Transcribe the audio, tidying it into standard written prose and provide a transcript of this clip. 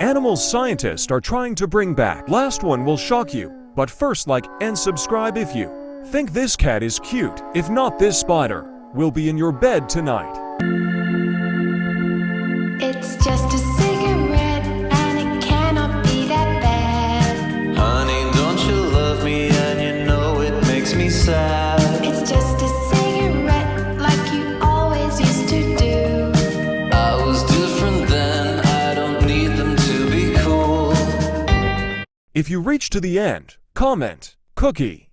Animal scientists are trying to bring back. Last one will shock you, but first like and subscribe if you think this cat is cute. If not, this spider will be in your bed tonight. It's just a cigarette and it cannot be that bad. Honey, don't you love me and you know it makes me sad. It's just a cigarette like you always used to do. I was different then, I don't need them to be cool. If you reach to the end, comment cookie.